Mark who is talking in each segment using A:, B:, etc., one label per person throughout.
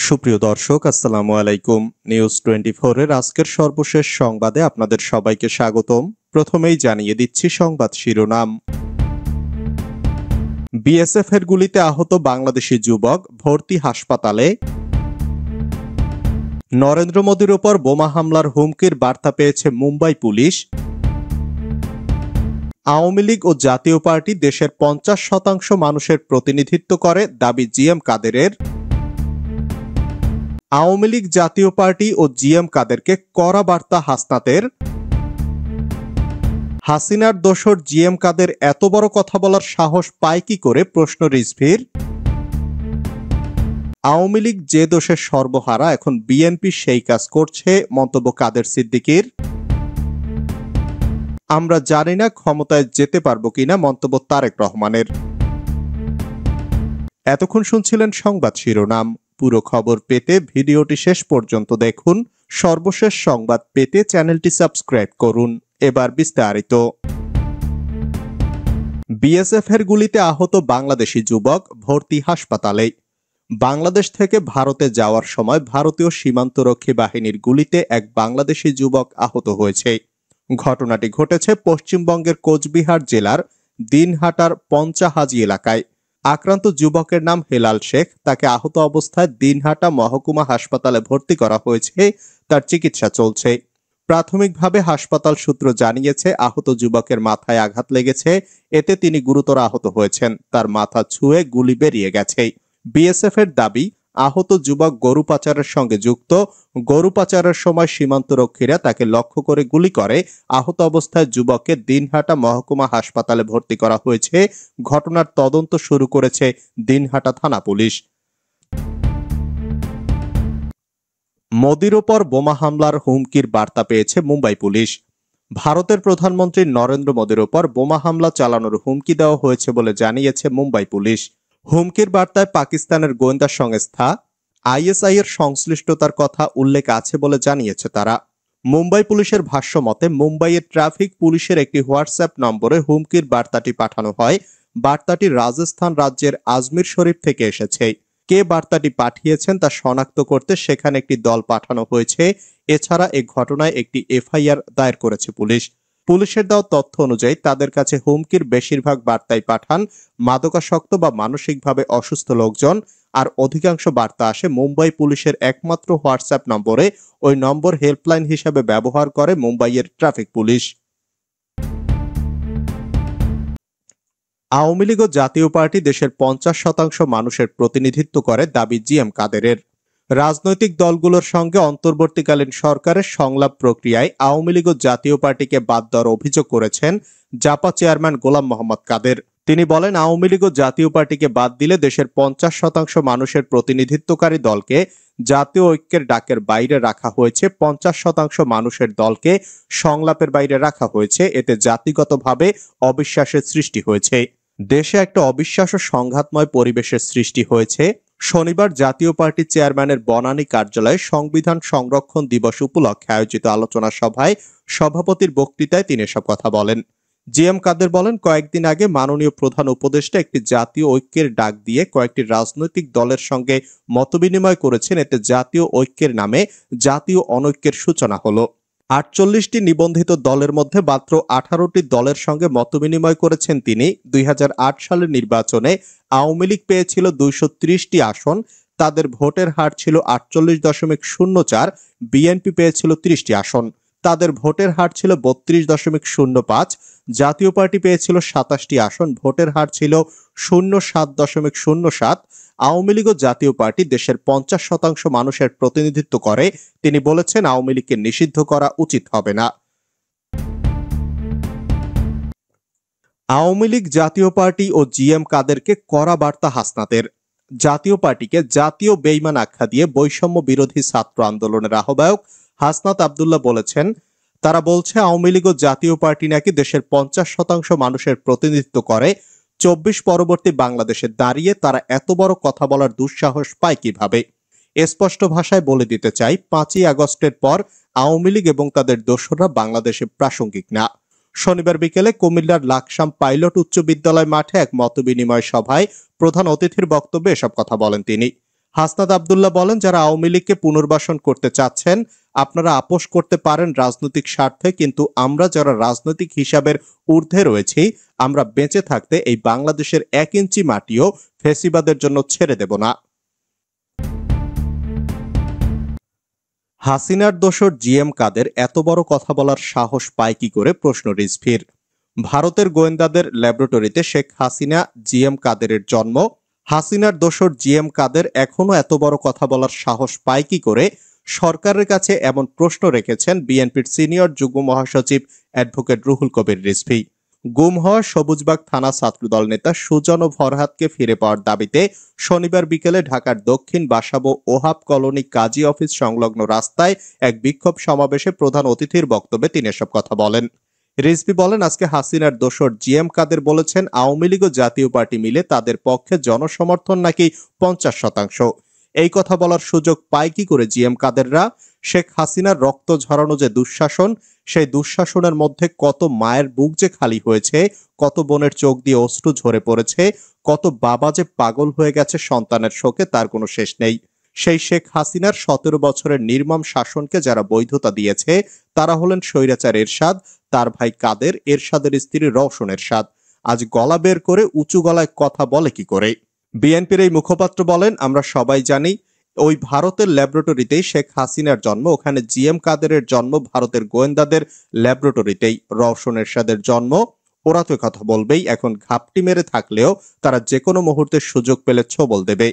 A: সুপ্রিয় দর্শক, আসসালামু আলাইকুম। নিউজ 24 এর আজকের সর্বশেষ সংবাদে আপনাদের সবাইকে স্বাগতম। প্রথমেই জানিয়ে দিচ্ছি সংবাদ শিরোনাম। বিএসএফ এর গুলিতে আহত বাংলাদেশি যুবক ভর্তি হাসপাতালে। নরেন্দ্র মোদীর ওপর বোমা হামলার হুমকির বার্তা পেয়েছে মুম্বাই পুলিশ। আওয়ামী লীগ ও জাতীয় পার্টি দেশের 50% মানুষের প্রতিনিধিত্ব করে, দাবি জিএম কাদেরের। আওয়ামী লীগ, জাতীয় পার্টি ও জিএম কাদেরকে কড়া বার্তা হাসনাতের। হাসিনার দোসর জিএম কাদের এত বড় কথা বলার সাহস পায় কি করে, প্রশ্ন রিজভির। আওয়ামী লীগ যে দোষের সর্বহারা, এখন বিএনপি সেই কাজ করছে, মন্তব্য কাদের সিদ্দিকীর। আমরা জানি না ক্ষমতায় যেতে পারবো কিনা, মন্তব্য তারেক রহমানের। এতক্ষণ শুনছিলেন সংবাদ শিরোনাম। পুরো খবর পেতে ভিডিওটি শেষ পর্যন্ত দেখুন। সর্বশেষ সংবাদ পেতে চ্যানেলটি সাবস্ক্রাইব করুন। এবার বিস্তারিত। বিএসএফ এর গুলিতে আহত বাংলাদেশি যুবক ভর্তি হাসপাতালে। বাংলাদেশ থেকে ভারতে যাওয়ার সময় ভারতীয় সীমান্তরক্ষী বাহিনীর গুলিতে এক বাংলাদেশি যুবক আহত হয়েছে। ঘটনাটি ঘটেছে পশ্চিমবঙ্গের কোচবিহার জেলার দিনহাটার পঞ্চাহাজি এলাকায়। আক্রান্ত যুবকের নাম হেলাল শেখ। তাকে আহত অবস্থায় দিনহাটা মহকুমা হাসপাতালে ভর্তি করা হয়েছে। তার চিকিৎসা চলছে। প্রাথমিকভাবে হাসপাতাল সূত্র জানিয়েছে, আহত যুবকের মাথায় আঘাত লেগেছে। এতে তিনি গুরুতর আহত হয়েছেন। তার মাথা ছুঁয়ে গুলি বেরিয়ে গেছে। বিএসএফ এর দাবি, আহত যুবক গরু পাচারের সঙ্গে যুক্ত। গরু পাচারের সময় সীমান্তরক্ষীরা তাকে লক্ষ্য করে গুলি করে। আহত অবস্থায় যুবককে দিনহাটা মহকুমা হাসপাতালে ভর্তি করা হয়েছে। ঘটনার তদন্ত শুরু করেছে দিনহাটা থানা পুলিশ। মোদির ওপর বোমা হামলার হুমকির বার্তা পেয়েছে মুম্বাই পুলিশ। ভারতের প্রধানমন্ত্রী নরেন্দ্র মোদির ওপর বোমা হামলা চালানোর হুমকি দেওয়া হয়েছে বলে জানিয়েছে মুম্বাই পুলিশ। হুমকির বার্তায় পাকিস্তানের গোয়েন্দা সংস্থা আইএসআই এর সংশ্লিষ্টতার কথা উল্লেখ আছে বলে জানিয়েছে তারা। মুম্বাই পুলিশের ভাষ্য মতে, মুম্বাইয়ের ট্রাফিক পুলিশের একটি হোয়াটসঅ্যাপ নম্বরে হুমকির বার্তাটি পাঠানো হয়। বার্তাটি রাজস্থান রাজ্যের আজমির শরীফ থেকে এসেছে। কে বার্তাটি পাঠিয়েছেন তা শনাক্ত করতে সেখানে একটি দল পাঠানো হয়েছে। এছাড়া এই ঘটনায় একটি এফআইআর দায়ের করেছে পুলিশ। পুলিশের দেওয়া তথ্য অনুযায়ী তাদের কাছে হুমকির বেশিরভাগ বার্তাই পাঠান মাদকাসক্ত বা মানসিকভাবে অসুস্থ লোকজন, আর অধিকাংশ বার্তা আসে মুম্বাই পুলিশের একমাত্র হোয়াটসঅ্যাপ নম্বরে। ওই নম্বর হেল্পলাইন হিসেবে ব্যবহার করে মুম্বাইয়ের ট্রাফিক পুলিশ। আওয়ামী লীগ ও জাতীয় পার্টি দেশের 50% মানুষের প্রতিনিধিত্ব করে, দাবি জিএম কাদেরের। রাজনৈতিক দলগুলোর সঙ্গে অন্তর্বর্তীকালীন সরকারের সংলাপ প্রক্রিয়ায় আওয়ামী লীগ ও জাতীয় পার্টিকে বাদ দেওয়ার অভিযোগ করেছেন জাপা চেয়ারম্যান গোলাম মোহাম্মদ কাদের। তিনি বলেন, আওয়ামী লীগ ও জাতীয় পার্টিকে বাদ দিলে দেশের 50% মানুষের প্রতিনিধিত্বকারী দলকে জাতীয় ঐক্যের ডাকের বাইরে রাখা হয়েছে। 50% মানুষের দলকে সংলাপের বাইরে রাখা হয়েছে। এতে জাতিগতভাবে অবিশ্বাসের সৃষ্টি হয়েছে। দেশে একটা অবিশ্বাস ও সংঘাতময় পরিবেশের সৃষ্টি হয়েছে। শনিবার জাতীয় পার্টি চেয়ারম্যানের বনানী কার্যালয়ে সংবিধান সংরক্ষণ দিবস উপলক্ষে আয়োজিত আলোচনা সভায় সভাপতির বক্তৃতায় তিনি এসব কথা বলেন। জিএম কাদের বলেন, কয়েকদিন আগে মাননীয় প্রধান উপদেষ্টা একটি জাতীয় ঐক্যের ডাক দিয়ে কয়েকটি রাজনৈতিক দলের সঙ্গে মতবিনিময় করেছেন। এতে জাতীয় ঐক্যের নামে জাতীয় অনৈক্যের সূচনা হলো। 48টি নিবন্ধিত দলের মধ্যে মাত্র 18টি দলের সঙ্গে মতবিনিময় করেছেন তিনি। 2008 সালের নির্বাচনে আওয়ামী লীগ পেয়েছিল 230টি আসন। তাদের ভোটের হার ছিল 48.04। বিএনপি পেয়েছিল 30টি আসন। তাদের ভোটের হার ছিল 32.05। জাতীয় পার্টি পেয়েছিল 27টি আসন। ভোটের হার ছিল 07.07। আওয়ামী লীগ ও জাতীয় পার্টি দেশের 50% মানুষের প্রতিনিধিত্ব করে। তিনি বলেছেন, আওয়ামী লীগকে নিষিদ্ধ করা উচিত হবে না। আওয়ামী লীগ, জাতীয় পার্টি ও জিএম কাদেরকে কড়া বার্তা হাসনাতের। জাতীয় পার্টিকে জাতীয় বেইমান আখ্যা দিয়ে বৈষম্য বিরোধী ছাত্র আন্দোলনের আহ্বায়ক হাসনাত আব্দুল্লাহ বলেছেন, তারা বলছে আওয়ামী লীগ ও জাতীয় পার্টি নাকি দেশের 50% মানুষের প্রতিনিধিত্ব করে। 24 পরবর্তী বাংলাদেশে দাঁড়িয়ে তারা এত বড় কথা বলার দুঃসাহস পায় কিভাবে? স্পষ্ট ভাষায় বলে দিতে চাই, 5ই আগস্টের পর আওয়ামী লীগ এবং তাদের দোসররা বাংলাদেশে প্রাসঙ্গিক না। শনিবার বিকেলে কুমিল্লার লাকসাম পাইলট উচ্চ বিদ্যালয় মাঠে এক মতবিনিময় সভায় প্রধান অতিথির বক্তব্যে এসব কথা বলেন তিনি। হাসনাত আব্দুল্লাহ বলেন, যারা আওয়ামী লীগকে পুনর্বাসন করতে চাচ্ছেন আপনারা আপোষ করতে পারেন রাজনৈতিক স্বার্থে, কিন্তু আমরা যারা রাজনৈতিক হিসাবের ঊর্ধ্বে রয়েছি আমরা বেঁচে থাকতে এই বাংলাদেশের 1 ইঞ্চি মাটিও ফ্যাসিবাদের জন্য ছেড়ে দেব না। হাসিনার দোসর জিএম কাদের এত বড় কথা বলার সাহস পায় কি করে, প্রশ্ন রিজভির। ভারতের গোয়েন্দাদের ল্যাবরেটরিতে শেখ হাসিনা জিএম কাদেরের জন্ম। হাসিনার দোসর জিএম কাদের এখনো এত বড় কথা বলার সাহস পায় কি করে, সরকারের কাছে এমন প্রশ্ন রেখেছেন বিএনপির সিনিয়র যুগ্ম মহাসচিব অ্যাডভোকেট রুহুল কবির রিজভী। গুম হওয়া সবুজবাগ থানা ছাত্রদল নেতা সুজন ও ফরহাদকে ফিরে পাওয়ার দাবিতে শনিবার বিকেলে ঢাকার দক্ষিণ বাসাবো ওহাব কলোনি কাজী অফিস সংলগ্ন রাস্তায় এক বিক্ষোভ সমাবেশে প্রধান অতিথির বক্তব্যে তিনি এসব কথা বলেন। রিজভী বলেন, আজকে হাসিনার দোসর জিএম কাদের বলেছেন আওয়ামী লীগ ও জাতীয় পার্টি মিলে তাদের পক্ষে জনসমর্থন নাকি 50%। এই কথা বলার সুযোগ পায় কি করে জিএম কাদেররা? শেখ হাসিনার রক্ত ঝরানো যে দুঃশাসন, সেই দুঃশাসনের মধ্যে কত মায়ের বুক যে খালি হয়েছে, কত বোনের চোখ দিয়ে অশ্রু ঝরে পড়েছে, কত বাবা যে পাগল হয়ে গেছে সন্তানের শোকে, তার কোনো শেষ নেই। সেই শেখ হাসিনার 17 বছরের নির্মম শাসনকে যারা বৈধতা দিয়েছে তারা হলেন স্বৈরাচার এরশাদ, তার ভাই কাদের, এরশাদের স্ত্রী রওশন এরশাদ। আজ গলা বের করে উঁচু গলায় কথা বলে কি করে? বিএনপির এই মুখপাত্র বলেন, আমরা সবাই জানি ওই ভারতের ল্যাবরেটরিতেই শেখ হাসিনার জন্ম, ওখানে জিএম কাদেরের জন্ম ভারতের গোয়েন্দাদের ল্যাবরেটরিতেই, রওশন এরশাদের জন্ম। ওরা তো কথা বলবেই, এখন ঘাপটি মেরে থাকলেও তারা যে কোনো মুহূর্তে সুযোগ পেলে ছোবল দেবে।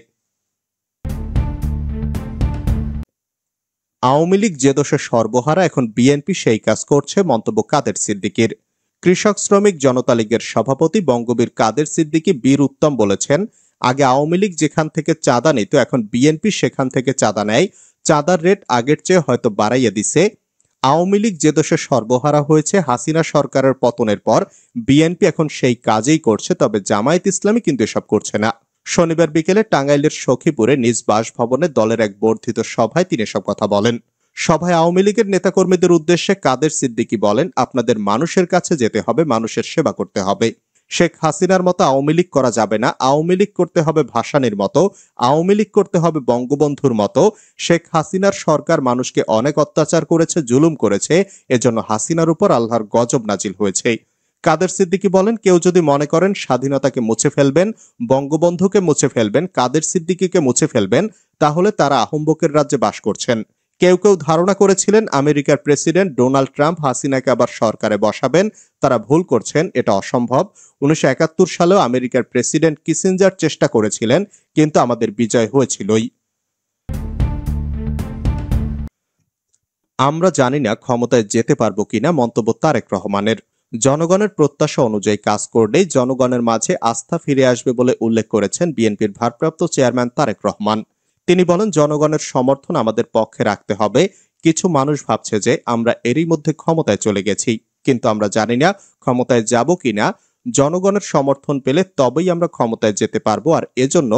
A: আওয়ামী লীগ যে দোষে সর্বহারা, এখন বিএনপি সেই কাজ করছে, মন্তব্য কাদের সিদ্দিকীর। কৃষক শ্রমিক জনতা লীগের সভাপতি বঙ্গবীর কাদের সিদ্দিকী বীর উত্তম বলেছেন, আগে আওয়ামী লীগ যেখান থেকে চাঁদা নিত এখন বিএনপি সেখান থেকে চাঁদা নেয়, চাঁদার রেট আগের চেয়ে হয়তো বাড়াইয়া দিছে। আওয়ামী লীগ যে দোষে সর্বহারা হয়েছে হাসিনা সরকারের পতনের পর, বিএনপি এখন সেই কাজই করছে, তবে জামায়াত ইসলামী কিন্তু এসব করছে না। শনিবার বিকেলে টাঙ্গাইলের সখীপুরে নিজ বাসভবনে দলের এক বর্ধিত সভায় তিনি এসব কথা বলেন। সভায় আওয়ামী লীগের নেতাকর্মীদের উদ্দেশ্যে কাদের সিদ্দিকী বলেন, আপনাদের মানুষের কাছে যেতে হবে, মানুষের সেবা করতে হবে। শেখ হাসিনার মতো আওয়ামী লীগ করা যাবে না, আওয়ামী লীগ করতে হবে ভাসানীর মতো, আওয়ামী লীগ করতে হবে বঙ্গবন্ধুর মতো। শেখ হাসিনার সরকার মানুষকে অনেক অত্যাচার করেছে, জুলুম করেছে, এজন্য হাসিনার উপর আল্লাহর গজব নাজিল হয়েছে। কাদের সিদ্দিকী বলেন, কেউ যদি মনে করেন স্বাধীনতাকে মুছে ফেলবেন, বঙ্গবন্ধুকে মুছে ফেলবেন, কাদের সিদ্দিকীকে মুছে ফেলবেন, তাহলে তারা আহম্বকের রাজ্যে বাস করছেন। কেউ কেউ ধারণা করেছিলেন আমেরিকার প্রেসিডেন্ট ডোনাল্ড ট্রাম্প হাসিনাকে আবার সরকারে বসাবেন, তারা ভুল করছেন, এটা অসম্ভব। 1971 সালেও আমেরিকার প্রেসিডেন্ট কিসিঞ্জার চেষ্টা করেছিলেন, কিন্তু আমাদের বিজয় হয়েছিলই। আমরা জানি না ক্ষমতায় যেতে পারবো কিনা, মন্তব্য তারেক রহমানের। জনগণের প্রত্যাশা অনুযায়ী কাজ করলেই জনগণের মাঝে আস্থা ফিরে আসবে বলে উল্লেখ করেছেন বিএনপির ভারপ্রাপ্ত চেয়ারম্যান তারেক রহমান। তিনি বলেন, জনগণের সমর্থন আমাদের পক্ষে রাখতে হবে। কিছু মানুষ ভাবছে যে আমরা এরই মধ্যে ক্ষমতায় চলে গেছি, কিন্তু আমরা জানি না ক্ষমতায় যাব কিনা। জনগণের সমর্থন পেলে তবেই আমরা ক্ষমতায় যেতে পারবো, আর এজন্য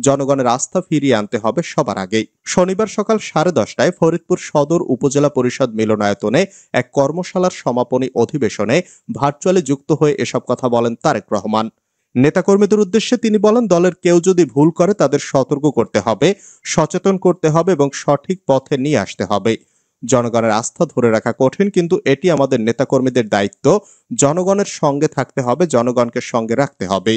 A: জনগণের আস্থা ফিরিয়ে আনতে হবে সবার আগেই। শনিবার সকাল 10:30টায় ফরিদপুর সদর উপজেলা পরিষদ মিলনায়তনে এক কর্মশালার সমাপনী অধিবেশনে ভার্চুয়ালি যুক্ত হয়ে এসব কথা বলেন তারেক রহমান। নেতাকর্মীদের উদ্দেশ্যে তিনি বলেন, দলের কেউ যদি ভুল করে তাদের সতর্ক করতে হবে, সচেতন করতে হবে এবং সঠিক পথে নিয়ে আসতে হবে। জনগণের আস্থা ধরে রাখা কঠিন, কিন্তু এটি আমাদের নেতাকর্মীদের দায়িত্ব। জনগণের সঙ্গে থাকতে হবে, জনগণকে সঙ্গে রাখতে হবে।